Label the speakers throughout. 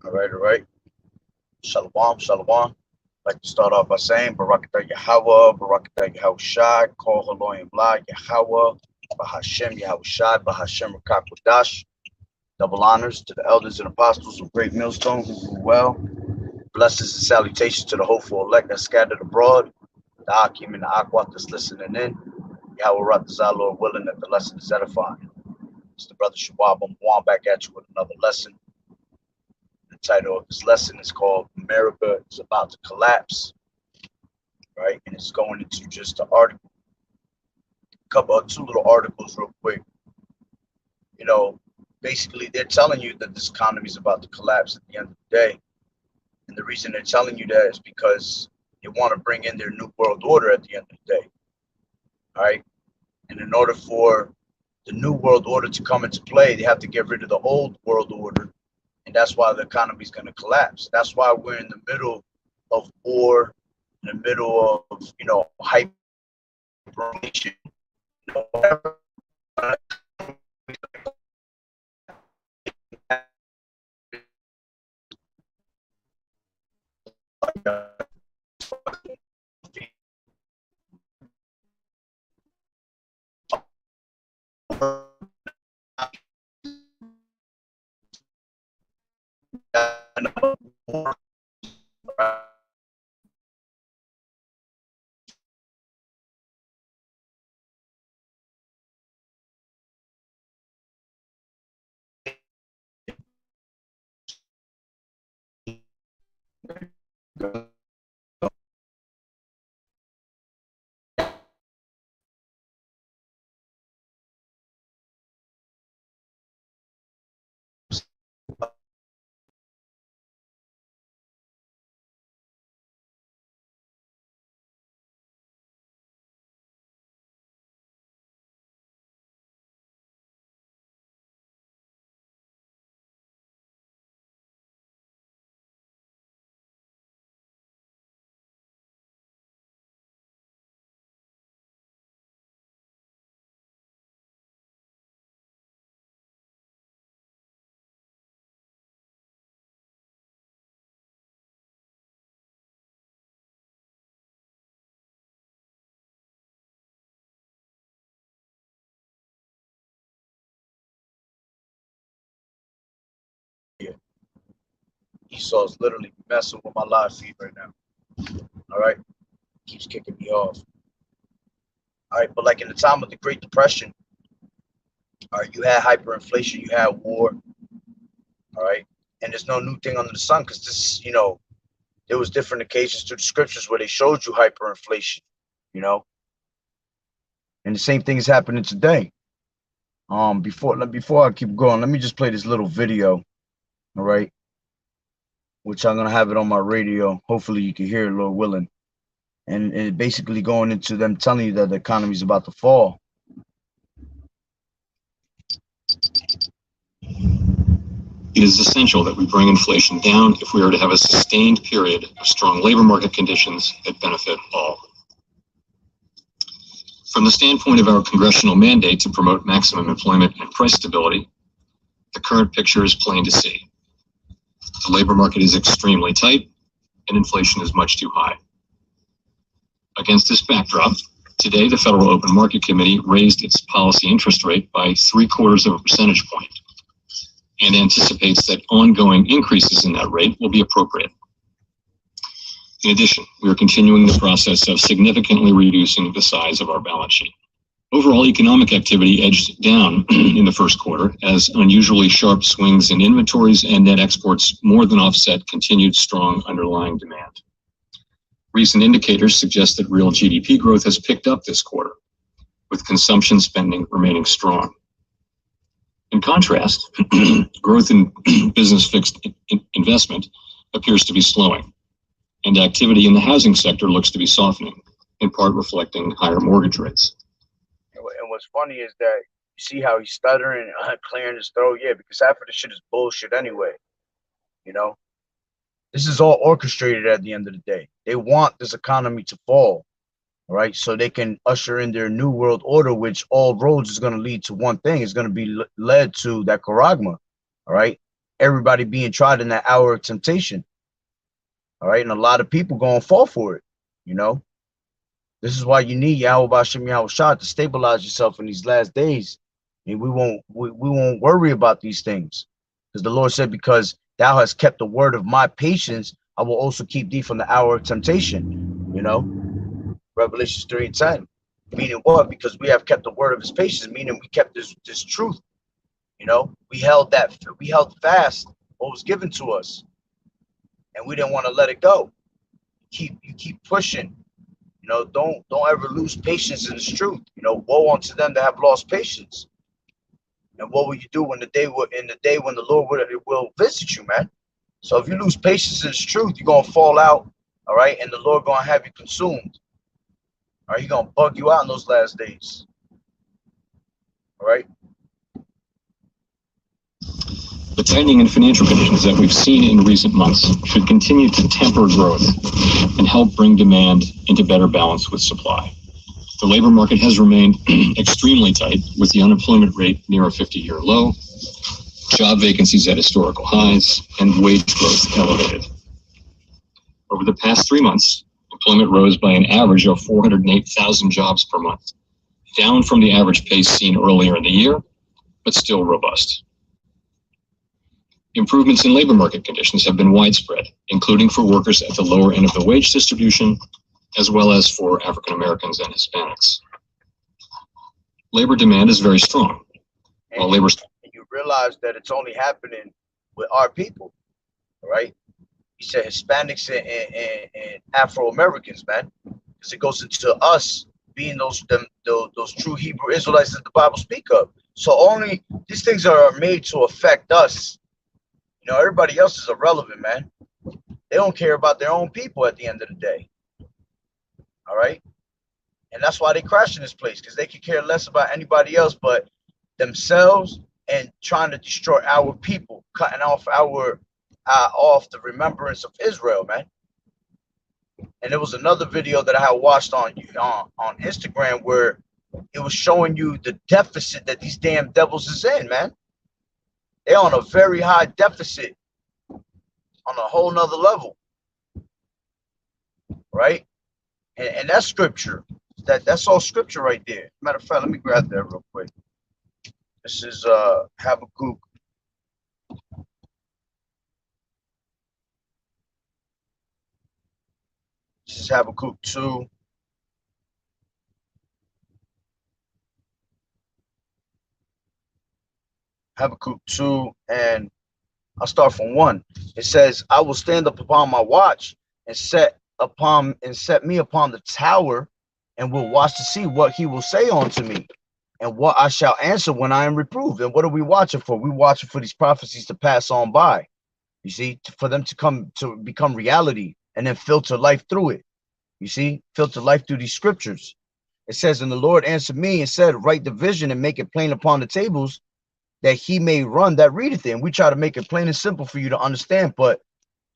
Speaker 1: All right. Shalom, shalom. Like to start off by saying Barakatah Yahweh, Barakatah Yahushai, Kol Haloyim La, Yahweh, Bahashem Yahushai, Bahashem Rakakwadash. Double honors to the elders and apostles of Great Millstone who rule well. Blessings and salutations to the hopeful elect that scattered abroad, the Hakim and the Akwat that's listening in. Yahweh Ratazah, Lord willing that the lesson is edifying. It's the brother Shabab. I'm back at you with another lesson. The title of this lesson is called America is About to Collapse, right? And it's going into just an article, two little articles real quick. You know, basically they're telling you that this economy is about to collapse at the end of the day. And the reason they're telling you that is because they want to bring in their new world order at the end of the day, all right? And in order for the new world order to come into play, they have to get rid of the old world order. And that's why the economy is going to collapse. That's why we're in the middle of war, in the middle of, hyperinflation. Whatever. Esau's literally messing with my live feed right now. All right. Keeps kicking me off. All right. But like in the time of the Great Depression, all right, you had hyperinflation, you had war. All right. And there's no new thing under the sun because this, there was different occasions through the scriptures where they showed you hyperinflation, you know. And the same thing is happening today. Before I keep going, let me just play this little video, all right, which I'm gonna have it on my radio. Hopefully you can hear it, Lord willing. And it basically going into them telling you that the economy is about to fall.
Speaker 2: It is essential that we bring inflation down if we are to have a sustained period of strong labor market conditions that benefit all. From the standpoint of our congressional mandate to promote maximum employment and price stability, the current picture is plain to see. The labor market is extremely tight and inflation is much too high. Against this backdrop, today the Federal Open Market Committee raised its policy interest rate by 0.75 percentage point and anticipates that ongoing increases in that rate will be appropriate. In addition, we are continuing the process of significantly reducing the size of our balance sheet. Overall economic activity edged down in the first quarter as unusually sharp swings in inventories and net exports more than offset continued strong underlying demand. Recent indicators suggest that real GDP growth has picked up this quarter, with consumption spending remaining strong. In contrast, growth in business fixed investment appears to be slowing, and activity in the housing sector looks to be softening, in part reflecting higher mortgage rates.
Speaker 1: And what's funny is that you see how he's stuttering and clearing his throat. Yeah, because half of the shit is bullshit anyway. This is all orchestrated at the end of the day. They want this economy to fall, all right, so they can usher in their new world order, which all roads is going to lead to one thing. It's going to be led to that charagma, all right? everybody being tried in that hour of temptation. All right. And a lot of people going to fall for it. You know, this is why you need Yahweh Bashem Yahweh Shah to stabilize yourself in these last days. And we won't worry about these things. Because the Lord said, because thou hast kept the word of my patience, I will also keep thee from the hour of temptation. You know, Revelation 3:10. Meaning what? Because we have kept the word of his patience, meaning we kept this truth. You know, we held fast what was given to us, and we didn't want to let it go. You keep pushing. You know, don't ever lose patience in this truth. You know, woe unto them that have lost patience. And what will you do when the day when the Lord will visit you, man? So if you lose patience in this truth, you're gonna fall out, all right, and the Lord gonna have you consumed. All right, He's gonna bug you out in those last days. All right.
Speaker 2: The tightening in financial conditions that we've seen in recent months should continue to temper growth and help bring demand into better balance with supply. The labor market has remained extremely tight, with the unemployment rate near a 50-year low, job vacancies at historical highs, and wage growth elevated. Over the past 3 months, employment rose by an average of 408,000 jobs per month, down from the average pace seen earlier in the year, but still robust. Improvements in labor market conditions have been widespread, including for workers at the lower end of the wage distribution, as well as for African Americans and Hispanics. Labor demand is very strong. While labor,
Speaker 1: and you realize that it's only happening with our people, right? You said Hispanics and Afro Americans, man, because it goes into us being those true Hebrew Israelites that the Bible speak of. So only these things are made to affect us. You know, everybody else is irrelevant, man. They don't care about their own people at the end of the day. All right. And that's why they crash in this place, because they could care less about anybody else but themselves, and trying to destroy our people, cutting off off the remembrance of Israel, man. And there was another video that I had watched on Instagram where it was showing you the deficit that these damn devils is in, man. They're on a very high deficit, on a whole nother level, right? And that's scripture. That's all scripture right there. Matter of fact, let me grab that real quick. This is Habakkuk. This is Habakkuk 2. Habakkuk 2, and I'll start from 1. It says, I will stand up upon my watch and set me upon the tower, and will watch to see what he will say unto me, and what I shall answer when I am reproved. And what are we watching for? We're watching for these prophecies to pass on by. You see, for them to become reality, and then filter life through it. You see, filter life through these scriptures. It says, and the Lord answered me and said, write the vision and make it plain upon the tables, that he may run that readeth it. And we try to make it plain and simple for you to understand, but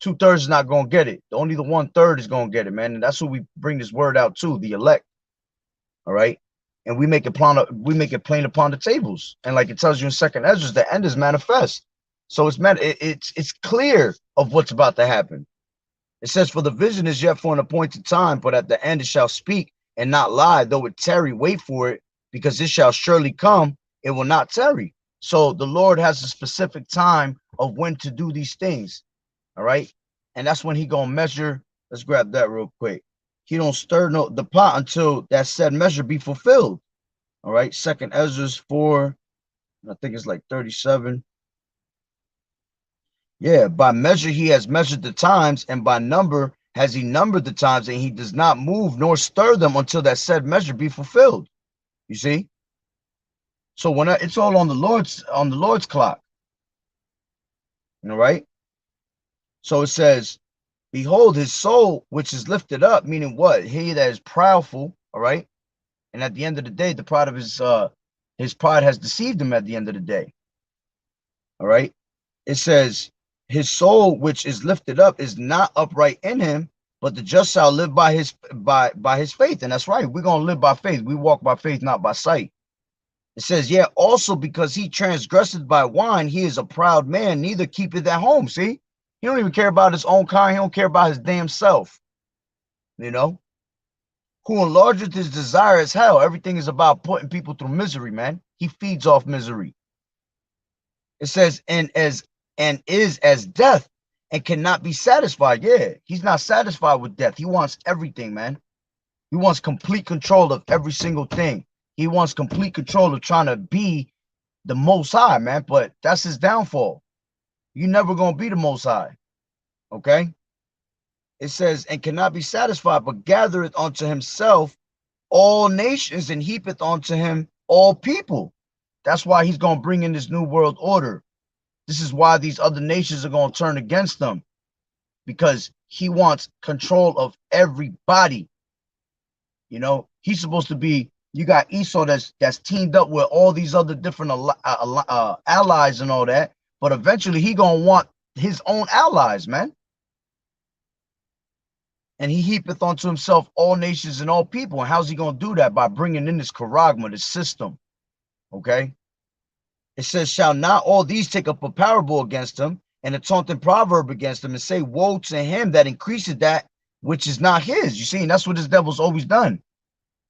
Speaker 1: 2/3 is not going to get it. Only the 1/3 is going to get it, man. And that's who we bring this word out to, the elect. All right. And we make it plain upon the tables. And like it tells you in 2nd Ezra, the end is manifest. So it's clear of what's about to happen. It says, for the vision is yet for an appointed time, but at the end it shall speak and not lie, though it tarry, wait for it, because it shall surely come, it will not tarry. So the Lord has a specific time of when to do these things. All right. And that's when he gonna measure. Let's grab that real quick. He don't stir the pot until that said measure be fulfilled. All right. 2nd Ezra 4, I think it's like 37. Yeah, by measure he has measured the times, and by number has he numbered the times, and he does not move nor stir them until that said measure be fulfilled. You see? So when it's all on the Lord's clock. All right. So it says, behold, his soul, which is lifted up, meaning what? He that is proudful, all right? And at the end of the day, the pride of his pride has deceived him at the end of the day. All right. It says, his soul, which is lifted up, is not upright in him, but the just shall live by his faith. And that's right. We're going to live by faith. We walk by faith, not by sight. It says, yeah, also because he transgresseth by wine, he is a proud man, neither keepeth at home. See, he don't even care about his own kind. He don't care about his damn self. You know, who enlargeth his desire as hell. Everything is about putting people through misery, man. He feeds off misery. It says, and is as death and cannot be satisfied. Yeah, he's not satisfied with death. He wants everything, man. He wants complete control of every single thing. He wants complete control of trying to be the most high, man. But that's his downfall. You're never gonna be the most high. Okay. It says, and cannot be satisfied, but gathereth unto himself all nations and heapeth unto him all people. That's why he's gonna bring in this new world order. This is why these other nations are gonna turn against them, because he wants control of everybody. You know, he's supposed to be. You got Esau that's teamed up with all these other different allies and all that, but eventually he gonna want his own allies, man. And he heapeth unto himself all nations and all people. And how's he gonna do that? By bringing in this charagma, this system. Okay. It says, shall not all these take up a parable against him and a taunting proverb against him and say, woe to him that increases that which is not his. You see, and that's what this devil's always done.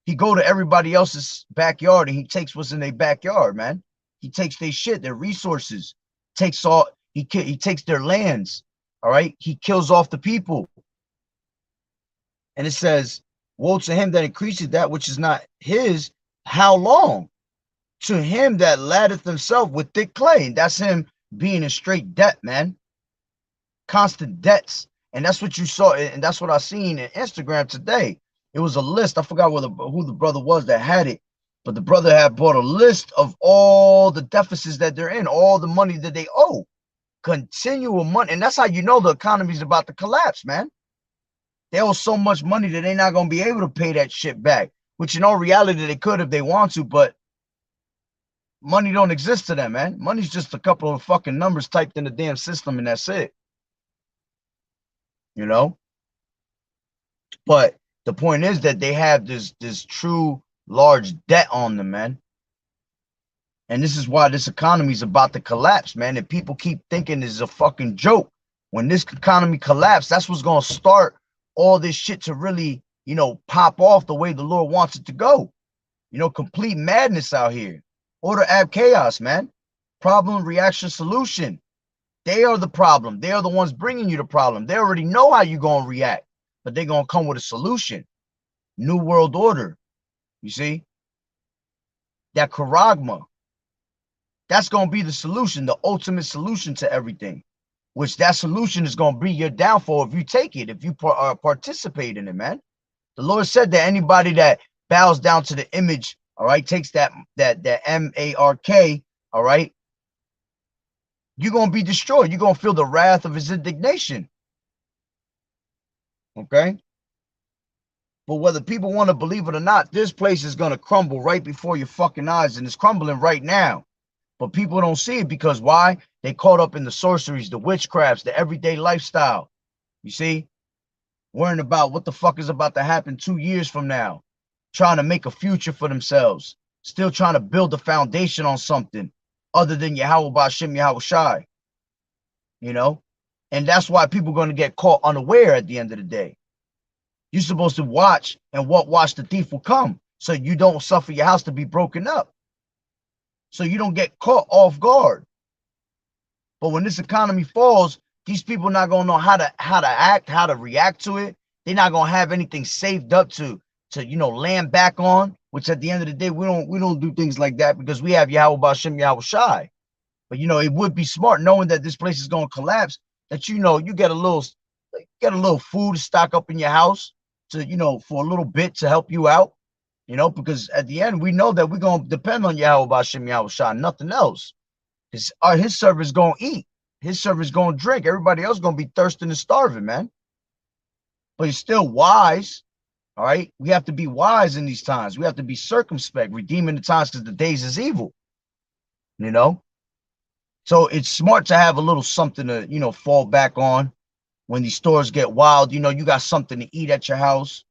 Speaker 1: He go to everybody else's backyard and he takes what's in their backyard, man. He takes their shit, their resources, takes all, he takes their lands. All right. He kills off the people. And it says, woe to him that increases that which is not his. How long? To him that laddeth himself with thick clay. And that's him being in straight debt, man. Constant debts. And that's what you saw. And that's what I seen in Instagram today. It was a list. I forgot who the brother was that had it. But the brother had brought a list of all the deficits that they're in, all the money that they owe. Continual money. And that's how you know the economy's about to collapse, man. They owe so much money that they're not going to be able to pay that shit back. Which in all reality, they could if they want to, but money don't exist to them, man. Money's just a couple of fucking numbers typed in the damn system, and that's it. You know? But the point is that they have this true large debt on them, man. And this is why this economy is about to collapse, man. And people keep thinking this is a fucking joke. When this economy collapses, that's what's going to start all this shit to really, you know, pop off the way the Lord wants it to go. You know, complete madness out here. Order, ab, chaos, man. Problem, reaction, solution. They are the problem. They are the ones bringing you the problem. They already know how you're going to react, but they're going to come with a solution. New world order. You see? That charagma. That's going to be the solution, the ultimate solution to everything. Which that solution is going to be your downfall if you take it, if you participate in it, man. The Lord said that anybody that bows down to the image, all right, takes that M-A-R-K, all right, you're going to be destroyed. You're going to feel the wrath of his indignation. Okay? But whether people want to believe it or not, this place is going to crumble right before your fucking eyes, and it's crumbling right now. But people don't see it because why? They caught up in the sorceries, the witchcrafts, the everyday lifestyle. You see? Worrying about what the fuck is about to happen 2 years from now. Trying to make a future for themselves. Still trying to build a foundation on something other than Yahweh Ba'Shem Yahweh Shai. You know? And that's why people are going to get caught unaware at the end of the day. You're supposed to watch, and watch the thief will come. So you don't suffer your house to be broken up. So you don't get caught off guard. But when this economy falls, these people are not going to know how to act, how to react to it. They're not going to have anything saved up to you know, land back on, which at the end of the day, we don't do things like that because we have Yahweh Ba'Shem Yahweh Shai. But, you know, it would be smart knowing that this place is going to collapse, that, you know, you get a little food to stock up in your house to, you know, for a little bit to help you out. You know, because at the end, we know that we're going to depend on Yahweh Ba'Shem Yahweh Shai, nothing else. His servants going to eat. His servants going to drink. Everybody else going to be thirsting and starving, man. But it's still wise, all right? We have to be wise in these times. We have to be circumspect, redeeming the times because the days is evil, you know? So it's smart to have a little something to, you know, fall back on when these stores get wild. You know, you got something to eat at your house.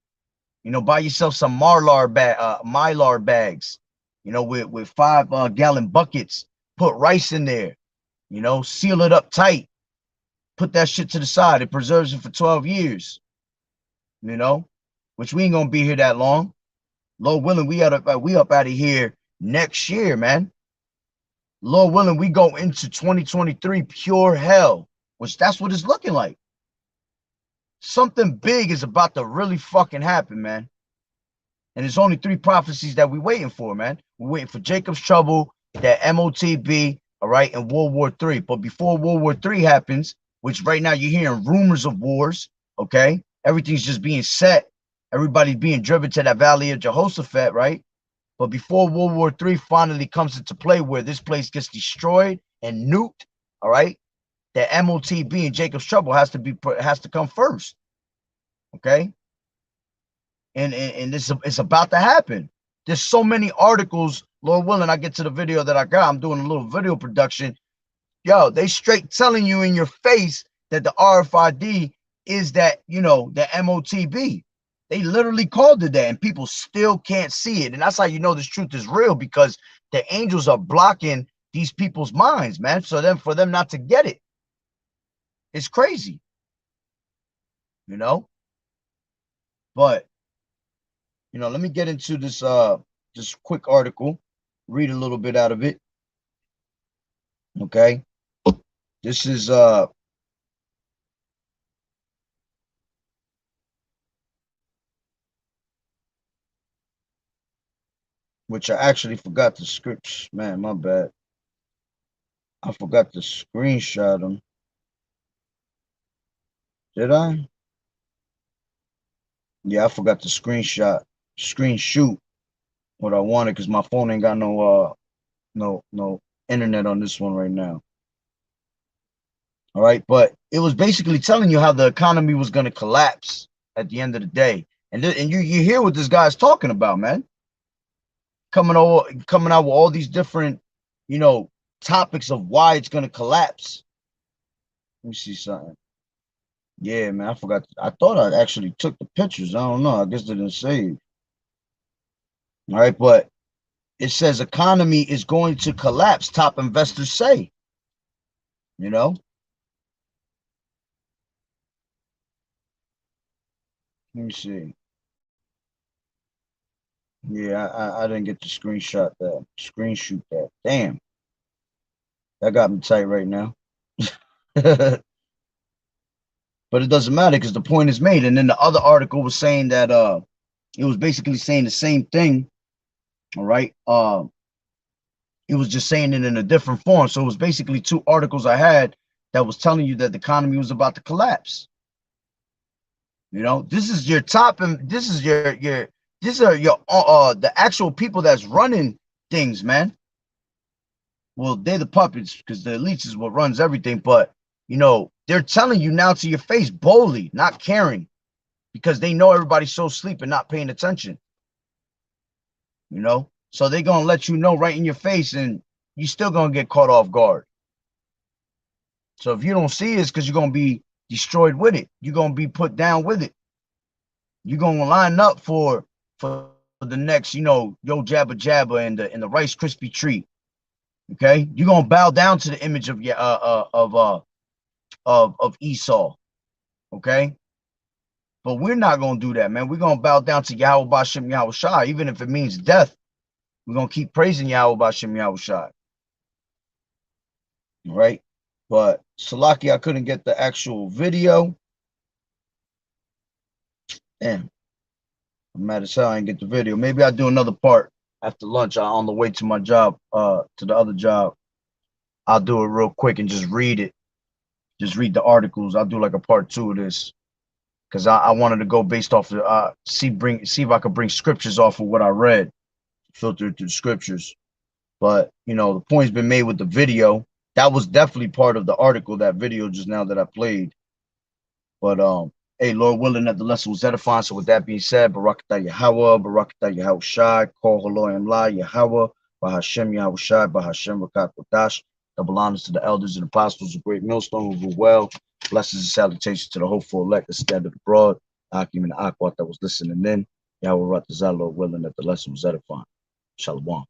Speaker 1: You know, buy yourself some mylar bags. you know, with 5 gallon buckets, put rice in there, you know, seal it up tight, put that shit to the side. It preserves it for 12 years, you know, which we ain't gonna be here that long. Lord willing, we up out of here next year, man. Lord willing, we go into 2023 pure hell, which that's what it's looking like. Something big is about to really fucking happen, man. And there's only 3 prophecies that we're waiting for, man. We're waiting for Jacob's trouble, that MOTB, all right, and World War III. But before World War III happens, which right now you're hearing rumors of wars, okay? Everything's just being set. Everybody's being driven to that Valley of Jehoshaphat, right? But before World War III finally comes into play, where this place gets destroyed and nuked, all right, that MOTB and Jacob's trouble has to come first, okay? And this it's about to happen. There's so many articles. Lord willing, I get to the video that I got. I'm doing a little video production. Yo, they straight telling you in your face that the RFID is that, you know, the MOTB. They literally called it that, and people still can't see it. And that's how you know this truth is real, because the angels are blocking these people's minds, man. So then for them not to get it, it's crazy, you know. But you know, let me get into this quick article, read a little bit out of it. Okay. This is which I actually forgot the scripts. Man, my bad. I forgot to screenshot them. Did I? Yeah, I forgot to screen shoot what I wanted, because my phone ain't got no internet on this one right now. All right, but it was basically telling you how the economy was going to collapse at the end of the day, and you hear what this guy's talking about, man. Coming out with all these different, you know, topics of why it's going to collapse. Let me see something. Yeah, man, I forgot. I thought I actually took the pictures. I don't know. I guess they didn't save. All right, but it says economy is going to collapse. Top investors say. You know. Let me see. Yeah, I didn't get to screenshot that. Screenshot that. Damn. That got me tight right now. But it doesn't matter, because the point is made. And then the other article was saying that it was basically saying the same thing. All right. It was just saying it in a different form. So it was basically 2 articles I had that was telling you that the economy was about to collapse. You know, this is your top, and this is these are your the actual people that's running things, man. Well, they're the puppets, because the elites is what runs everything. But you know, they're telling you now to your face boldly, not caring, because they know everybody's so asleep and not paying attention. You know, so they're gonna let you know right in your face, and you still gonna get caught off guard. So if you don't see it, it's because you're gonna be destroyed with it. You're gonna be put down with it. You're gonna line up for the next, you know, Yo Jabba Jabba and the Rice Krispie treat. Okay, you're gonna bow down to the image of of Esau. Okay, but we're not gonna do that, man. We're gonna bow down to Yahweh Bashem Yahweh Shai, even if it means death. We're gonna keep praising Yahweh Bashem Yahweh Shai. All right, but Salaki, I couldn't get the actual video. Damn, I'm mad as hell I didn't get the video. Maybe I'll do another part after lunch on the way to my job, to the other job. I'll do it real quick and just read it. Just read the articles. I'll do like a part 2 of this, because I wanted to go based off the see if I could bring scriptures off of what I read, filter through the scriptures. But you know, the point's been made with the video. That was definitely part of the article, that video just now that I played. But hey, Lord willing, that the lesson was edifying. So with that being said, Barakatah Yahweh, Barakatah Yahweh Shai, Kol Haloim La Yahweh, Bahashem Yahweh Shai, Bahashem Rakat Kodash. Double honors to the elders and apostles of Great Millstone who rule well. Blessings and salutations to the hopeful elect that scattered abroad. Akim and Akwat that was listening in. Yahweh Ratazah, Lord willing, that the lesson was edifying. Shalom.